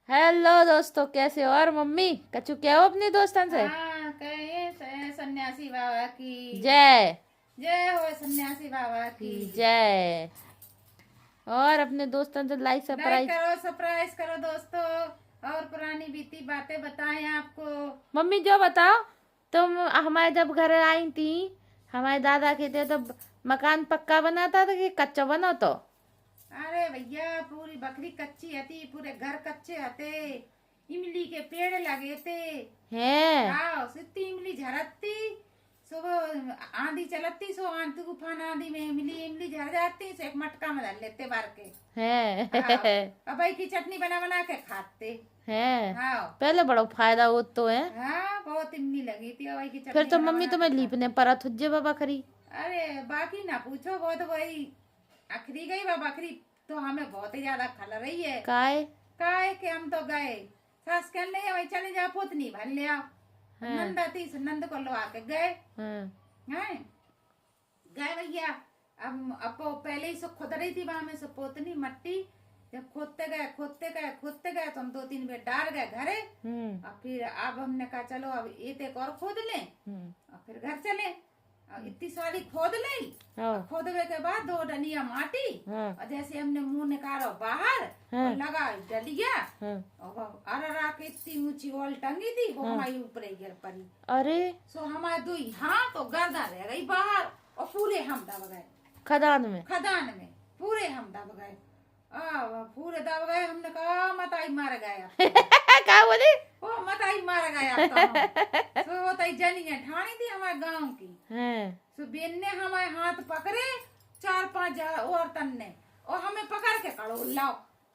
Hello दोस्तों, कैसे हो? और मम्मी कचू क्या हो अपने दोस्तन से? हाँ कहे सन्यासी बाबा की जय। जय हो, सन्यासी बाबा की जय। और अपने दोस्तन से लाइक लाइक सरप्राइज। करो, सरप्राइज करो दोस्तों। और पुरानी बीती बातें बताएं आपको। मम्मी जो बताओ, तुम हमारे जब घर आई थी, हमारे दादा के थे तो मकान पक्का बना था कि कच्चा बना तो? अरे भैया, पूरी बकरी कच्ची हती, पूरे घर कच्चे हते। इमली के पेड़ लगे थे। हैं? हाँ, सित्ती इमली झरती। सुबह आंधी चलती, सो आंधी तूफान आंधी में इमली इमली झड़ जाती, सो एक मटका में डाल लेते बार के। हाँ, हैं? अब भाई की चटनी बना बना के खाते। हैं? हाँ पहले बड़ा फायदा हो तो है। हाँ, बहुत इमली लगी थी भाई की फिर चटनी तो बना मम्मी बना के तुम्हें खाते। लीपने पड़ा तुझे बाबा खरी। अरे बाकी ना पूछो, बहुत वही अखरी गई वह बकरी। तो हमें बहुत ही ज्यादा खल रही है। काय? काहे के हम तो गए, सास कह ले भाई चले जाओ, पोतनी भर ले आओ। हैं? नंद थी, सो नंद को लो आके गए। हैं? हैं, गए भैया। अब वो पहले ही सो खुद रही थी वहां में, सो पोतनी मट्टी। जब खोदते गए खोदते गए खोदते गए, तो हम 2-3 बेर डाल गए घरे। और फिर अब हमने कहा चलो अब एक और खोद लें, और फिर घर चले। और इतनी सारी खोद ली। हाँ। खोदवे के बाद 2 डलिया माटी। हाँ। और जैसे हमने मुंह निकालो बाहर, और लगा डलिया। हाँ। और अररा के इतनी ऊंची ओल टंगी थी, वो हमारी ऊपर ही गिर पड़ी। अरे सो हमारे 2 हाथ तो गर्दन रह गई बाहर, और पूरे हम दब गए खदान में। खदान में। पूरे हम दब गए। पूरे दब गए। हमने कहा मत आई मार गया। क्या बोले? ओ मत आई मार गया तो हम। सो वो तई जनिया ठाणी थी हमारे गांव की। हैं? सो बेन ने हमारे हाथ पकड़े, 4-5 औरतन ने, और हमें पकड़ के कड़ो लाओ।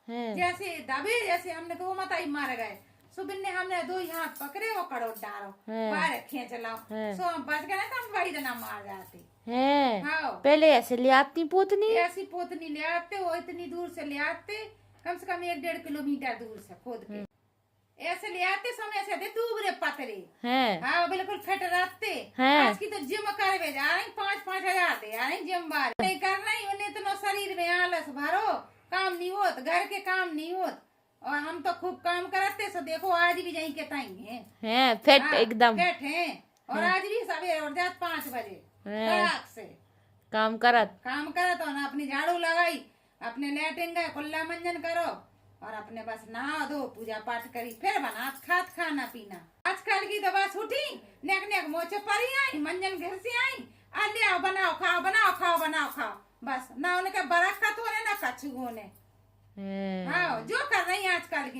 हैं? जैसे दबे, जैसे हमने कहा मत आई मार गए। सुबिन ने हमने 2 ही हाथ पकड़े और कड़ो डालो, बाहर खींच लाओ। सो हम बच गए, तो हम बड़ी जना मार जाते। हैं? हाँ, पहले ऐसे ले आती पोतनी। ऐसी पोतनी ले आते, वो इतनी दूर से ले आते, कम से कम 1-1.5 किलोमीटर दूर से खोद के ऐसे ले आते। समय से दे दूबरे पतरे। हैं? हाँ, बिल्कुल फिट रहते। हैं? आज की तो जिम कर जा रही, 5-5 हजार दे आ रही जिम बार नहीं कर रही। उन्हें तो शरीर में आलस भरो, काम नहीं होत, घर के काम नहीं होत। और हम तो खूब काम करते, सो देखो आज भी यहीं के टाइम है। हैं? फिट हाँ, एकदम। फिट हैं। और आज भी सवेरे उठ जात 5 बजे कड़ाक से काम करत। काम करत, और अपनी झाड़ू लगाई, अपने लेटिंग गए, कुल्ला मंजन करो, और अपने बस नहा दो, पूजा पाठ करी, फिर बना खात खाना पीना। आजकल की तो बस उठी, नेक नेक मोचे परी आई, मंजन घर से आई, ले आओ बनाओ खाओ, बनाओ खाओ, बनाओ खाओ। बस ना उनके बरकत होने ना कछु होने। हैं? हाँ, जो कर रही है आजकल की।